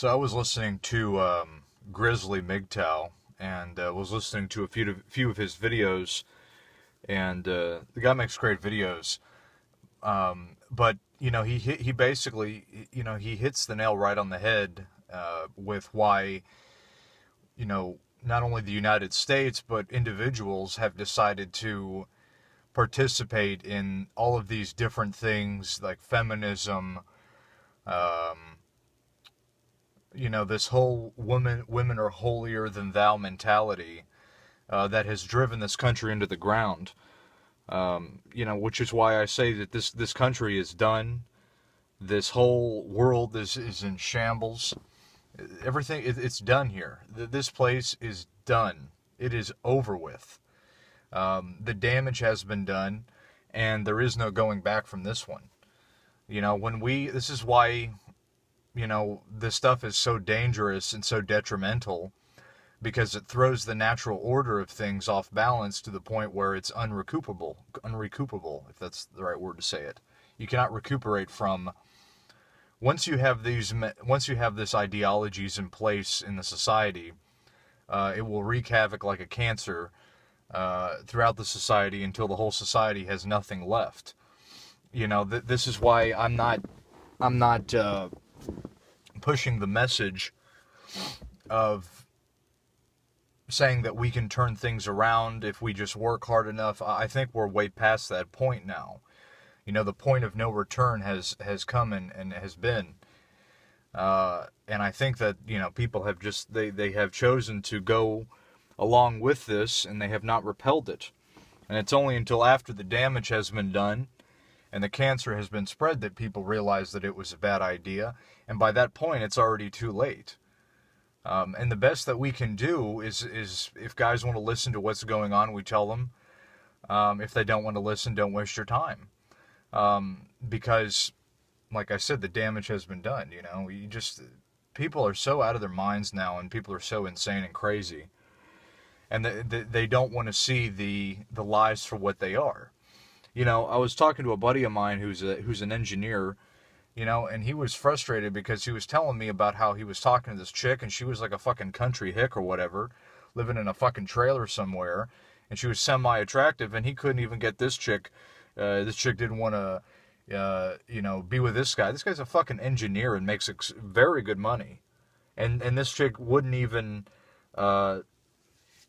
So I was listening to Grizzly Mgtow, and was listening to a few of his videos, and the guy makes great videos. But he basically he hits the nail right on the head with why not only the United States but individuals have decided to participate in all of these different things like feminism. Um, this whole women are holier than thou mentality that has driven this country into the ground. Which is why I say that this country is done. This whole world is in shambles. Everything it's done here. This place is done. It is over with. The damage has been done, and there is no going back from this one. This is why this stuff is so dangerous and so detrimental, because it throws the natural order of things off balance to the point where it's unrecoupable, if that's the right word to say it. You cannot recuperate from, once you have this ideologies in place in the society, it will wreak havoc like a cancer throughout the society until the whole society has nothing left. This is why I'm not pushing the message of saying that we can turn things around if we just work hard enough. I think we're way past that point now. The point of no return has come and has been. And I think that, people have they have chosen to go along with this, and they have not repelled it. And it's only until after the damage has been done and the cancer has been spread that people realize that it was a bad idea. And by that point, it's already too late. And the best that we can do is if guys want to listen to what's going on, we tell them. If they don't want to listen, don't waste your time. Because, like I said, the damage has been done. People are so out of their minds now, and people are so insane and crazy. And they don't want to see the lies for what they are. I was talking to a buddy of mine who's an engineer, and he was frustrated because he was telling me about how he was talking to this chick, and she was like a fucking country hick or whatever, living in a fucking trailer somewhere, and she was semi-attractive, and he couldn't even get this chick. This chick didn't want to, be with this guy. This guy's a fucking engineer and makes very good money, and this chick wouldn't even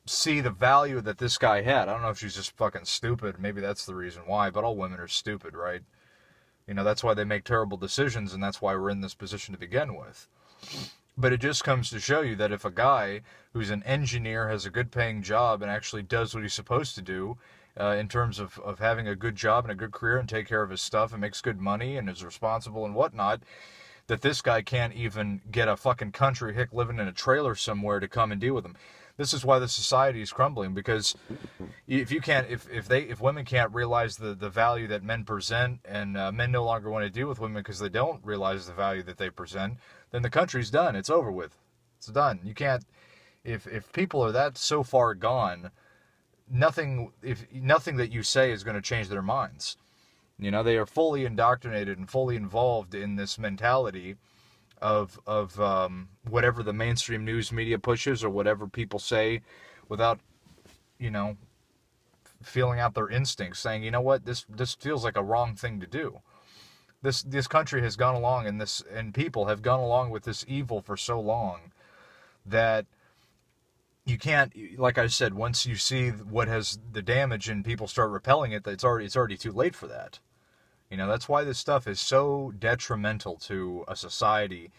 see the value that this guy had. I don't know if she's just fucking stupid. Maybe that's the reason why, but all women are stupid, right? That's why they make terrible decisions, and that's why we're in this position to begin with. But it just comes to show you that if a guy who's an engineer, has a good paying job, and actually does what he's supposed to do, in terms of having a good job and a good career and take care of his stuff and makes good money and is responsible and whatnot, that this guy can't even get a fucking country hick living in a trailer somewhere to come and deal with him. This is why the society is crumbling, because if women can't realize the value that men present, and men no longer want to deal with women because they don't realize the value that they present, then the country's done. It's over with. It's done. You can't, if people are that so far gone, nothing that you say is going to change their minds. They are fully indoctrinated and fully involved in this mentality of whatever the mainstream news media pushes or whatever people say, without feeling out their instincts, saying, what, this feels like a wrong thing to do. This country has gone along, and people have gone along with this evil for so long that you can't, like I said, once you see what has the damage and people start repelling it, it's already too late for that. That's why this stuff is so detrimental to a society.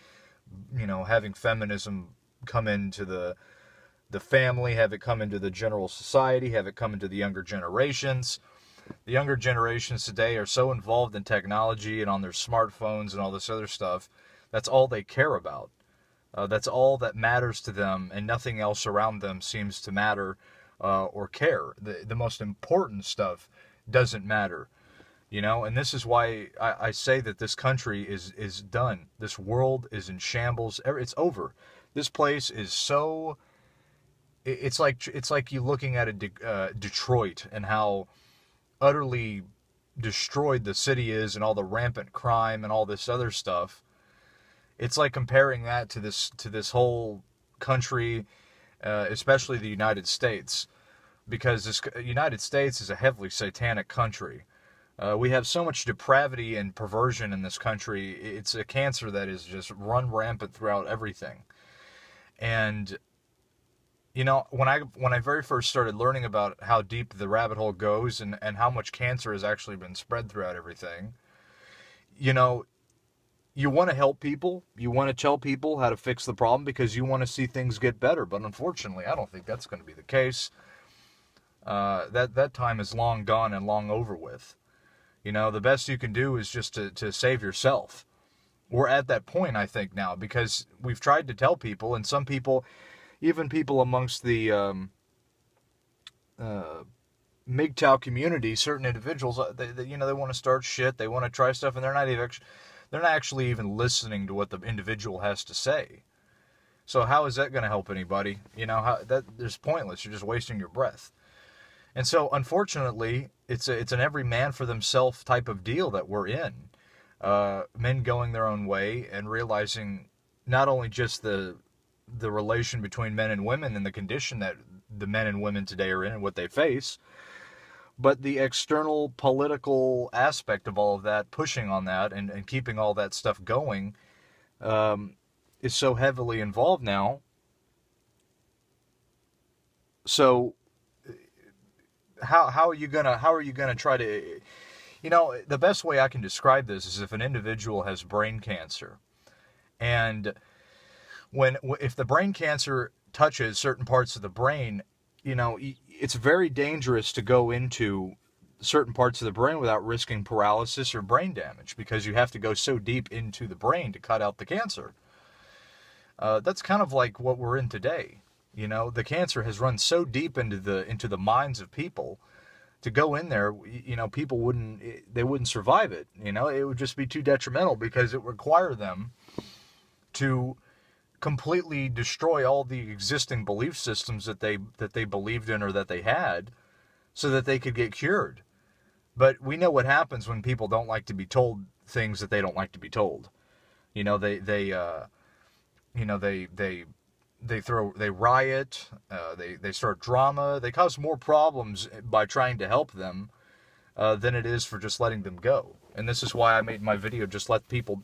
Having feminism come into the family, have it come into the general society, have it come into the younger generations. The younger generations today are so involved in technology and on their smartphones and all this other stuff. That's all they care about. That's all that matters to them, and nothing else around them seems to matter or care. The most important stuff doesn't matter. And this is why I say that this country is done. This world is in shambles. It's over. This place is so... It's like you looking at Detroit and how utterly destroyed the city is, and all the rampant crime and all this other stuff. It's like comparing that to this whole country, especially the United States, because this United States is a heavily satanic country. We have so much depravity and perversion in this country. It's a cancer that is just run rampant throughout everything. And you know, when I very first started learning about how deep the rabbit hole goes and how much cancer has actually been spread throughout everything, you know, you want to help people. You want to tell people how to fix the problem because you want to see things get better. But unfortunately, I don't think that's going to be the case. That time is long gone and long over with. You know, the best you can do is just to save yourself. We're at that point, I think, now, because we've tried to tell people, and some people, even people amongst the Mgtow community, certain individuals, they want to start shit, they want to try stuff, and they're not actually even listening to what the individual has to say. So how is that going to help anybody? You know, there's pointless. You're just wasting your breath. And so, unfortunately, it's an every man for themselves type of deal that we're in. Men going their own way and realizing not only just the relation between men and women and the condition that the men and women today are in and what they face, but the external political aspect of all of that, pushing on that and keeping all that stuff going, is so heavily involved now. So how are you gonna try to, you know, the best way I can describe this is if an individual has brain cancer, and if the brain cancer touches certain parts of the brain, you know, it's very dangerous to go into certain parts of the brain without risking paralysis or brain damage, because you have to go so deep into the brain to cut out the cancer. That's kind of like what we're in today. You know, the cancer has run so deep into the minds of people. To go in there, you know, people wouldn't survive it. You know, it would just be too detrimental, because it would require them to completely destroy all the existing belief systems that they believed in or that they had, so that they could get cured. But we know what happens when people don't like to be told things that they don't like to be told. You know, they riot, they start drama, they cause more problems by trying to help them than it is for just letting them go. And this is why I made my video, just let people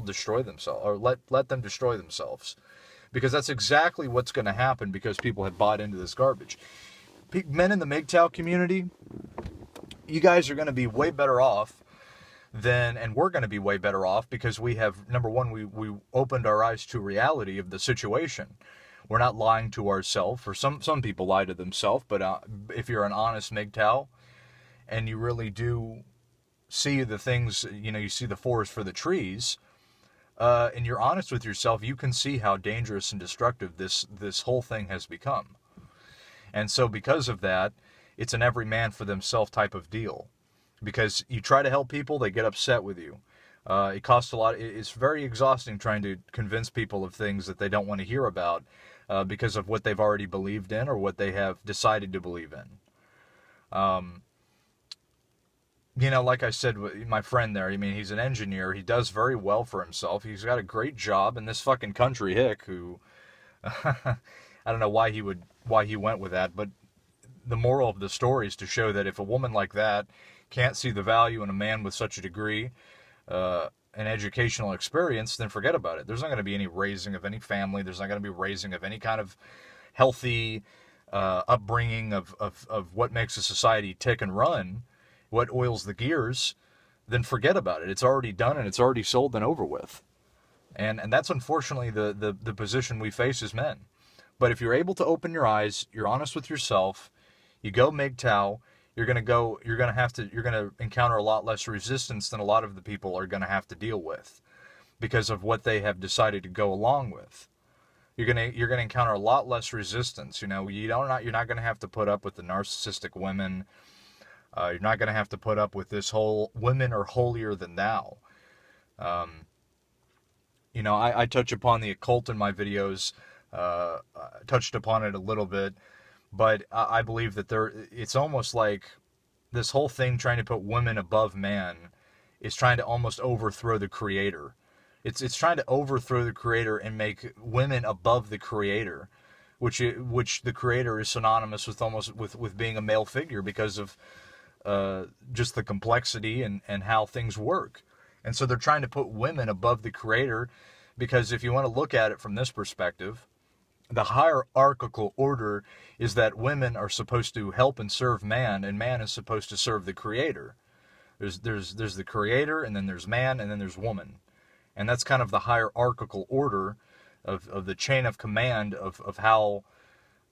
destroy themselves, or let them destroy themselves. Because that's exactly what's going to happen, because people have bought into this garbage. Men in the Mgtow community, you guys are going to be way better off and we're going to be way better off, because we have, number one, we opened our eyes to reality of the situation. We're not lying to ourselves, or some people lie to themselves, but if you're an honest Mgtow and you really do see the things, you know, you see the forest for the trees, and you're honest with yourself, you can see how dangerous and destructive this whole thing has become. And so because of that, it's an every man for themselves type of deal. Because you try to help people, they get upset with you. It costs a lot. It's very exhausting trying to convince people of things that they don't want to hear about because of what they've already believed in or what they have decided to believe in. You know, like I said, my friend there, I mean, he's an engineer. He does very well for himself. He's got a great job in this fucking country hick who, I don't know why he went with that, but the moral of the story is to show that if a woman like that can't see the value in a man with such a degree, an educational experience, then forget about it. There's not going to be any raising of any family. There's not going to be raising of any kind of healthy upbringing of what makes a society tick and run, what oils the gears. Then forget about it. It's already done and it's already sold and over with. And that's unfortunately the position we face as men. But if you're able to open your eyes, you're honest with yourself, you go Mgtow, you're going to encounter a lot less resistance than a lot of the people are going to have to deal with, because of what they have decided to go along with. You're going to encounter a lot less resistance. You know, you're not going to have to put up with the narcissistic women. You're not going to have to put up with this whole women are holier than thou. You know, I touch upon the occult in my videos. Touched upon it a little bit. But I believe that it's almost like this whole thing trying to put women above man is trying to almost overthrow the creator. It's trying to overthrow the creator and make women above the creator, which the creator is synonymous with almost with being a male figure because of just the complexity and how things work. And so they're trying to put women above the creator because if you want to look at it from this perspective, the hierarchical order is that women are supposed to help and serve man, and man is supposed to serve the creator. There's the creator, and then there's man, and then there's woman. And that's kind of the hierarchical order of the chain of command of how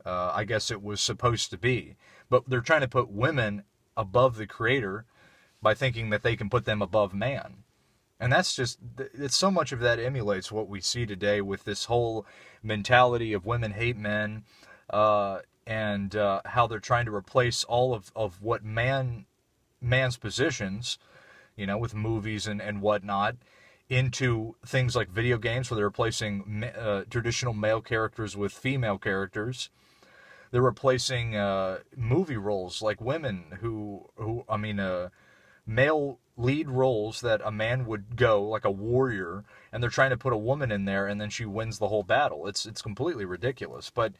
I guess it was supposed to be. But they're trying to put women above the creator by thinking that they can put them above man. And that's just, it's so much of that emulates what we see today with this whole mentality of women hate men, and how they're trying to replace all of what man's positions, with movies and whatnot, into things like video games where they're replacing traditional male characters with female characters. They're replacing movie roles like women male lead roles that a man would go, like a warrior, and they're trying to put a woman in there and then she wins the whole battle. It's completely ridiculous. But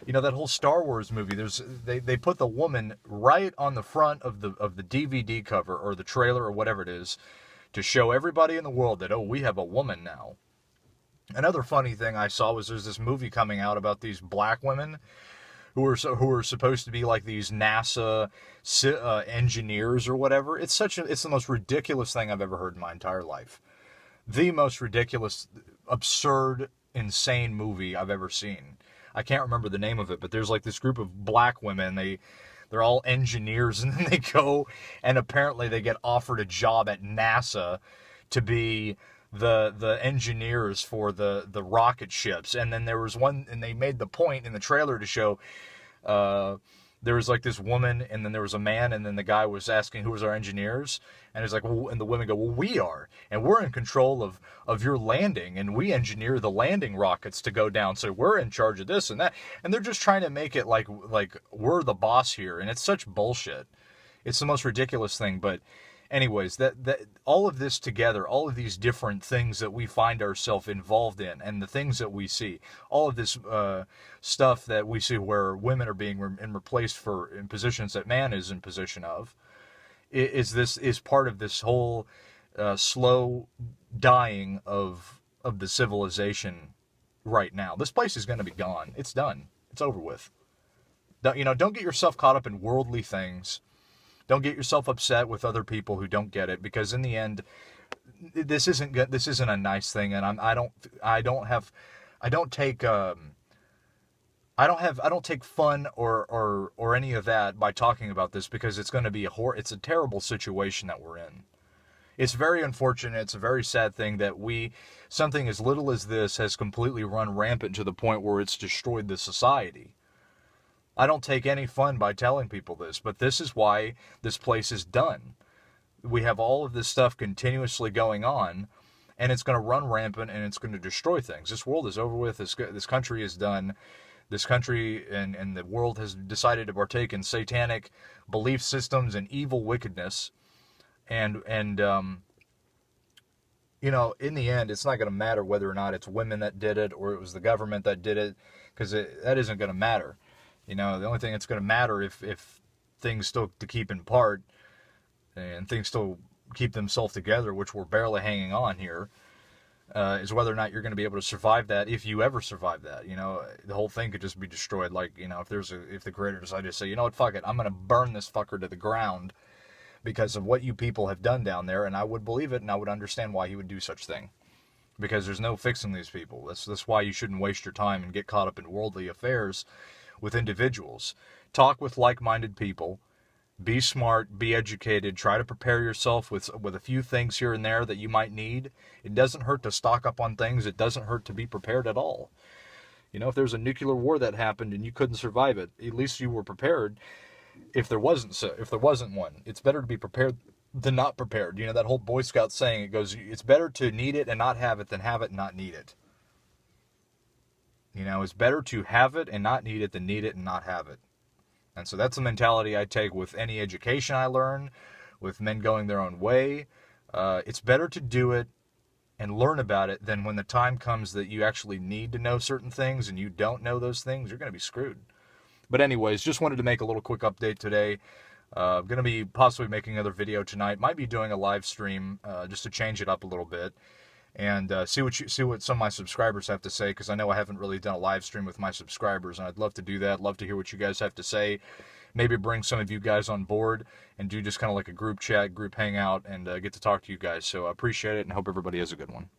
that whole Star Wars movie, they put the woman right on the front of the DVD cover or the trailer or whatever it is to show everybody in the world that, oh, we have a woman now. Another funny thing I saw was there's this movie coming out about these black women who are supposed to be like these NASA engineers or whatever. It's the most ridiculous thing I've ever heard in my entire life. The most ridiculous, absurd, insane movie I've ever seen. I can't remember the name of it, but there's like this group of black women. They're all engineers, and then they go and apparently they get offered a job at NASA to be the engineers for the rocket ships. And then there was one, and they made the point in the trailer to show there was like this woman, and then there was a man, and then the guy was asking who was our engineers, and he's like, well, and the women go, well, we are, and we're in control of your landing, and we engineer the landing rockets to go down, so we're in charge of this and that. And they're just trying to make it like we're the boss here, and it's such bullshit. It's the most ridiculous thing. But anyways, that all of this together, all of these different things that we find ourselves involved in, and the things that we see, all of this stuff that we see where women are being replaced in positions that man is in position of, is part of this whole slow dying of the civilization right now. This place is going to be gone. It's done. It's over with. Don't get yourself caught up in worldly things. Don't get yourself upset with other people who don't get it, because in the end, this isn't good. This isn't a nice thing, and I don't take fun or any of that by talking about this, because it's going to be it's a terrible situation that we're in. It's very unfortunate. It's a very sad thing that something as little as this has completely run rampant to the point where it's destroyed the society. I don't take any fun by telling people this, but this is why this place is done. We have all of this stuff continuously going on, and it's going to run rampant, and it's going to destroy things. This world is over with. This country is done. This country and the world has decided to partake in satanic belief systems and evil wickedness. And in the end, it's not going to matter whether or not it's women that did it or it was the government that did it, because that isn't going to matter. The only thing that's going to matter if things still to keep in part and things still keep themselves together, which we're barely hanging on here, is whether or not you're going to be able to survive that, if you ever survive that. The whole thing could just be destroyed. Like, if the creator decided to say, you know what, fuck it, I'm going to burn this fucker to the ground because of what you people have done down there, and I would believe it, and I would understand why he would do such thing. Because there's no fixing these people. That's why you shouldn't waste your time and get caught up in worldly affairs with individuals. Talk with like-minded people. Be smart, be educated, try to prepare yourself with a few things here and there that you might need. It doesn't hurt to stock up on things. It doesn't hurt to be prepared at all. If there's a nuclear war that happened and you couldn't survive it, at least you were prepared. If there wasn't one, it's better to be prepared than not prepared. That whole Boy Scout saying, it goes, it's better to need it and not have it than have it and not need it. It's better to have it and not need it than need it and not have it. And so that's the mentality I take with any education I learn, with men going their own way. It's better to do it and learn about it, then when the time comes that you actually need to know certain things and you don't know those things, you're going to be screwed. But anyways, just wanted to make a little quick update today. I'm going to be possibly making another video tonight. Might be doing a live stream just to change it up a little bit and see what some of my subscribers have to say, because I know I haven't really done a live stream with my subscribers, and I'd love to do that. Love to hear what you guys have to say. Maybe bring some of you guys on board and do just kind of like a group chat, group hangout, and get to talk to you guys. So I appreciate it and hope everybody has a good one.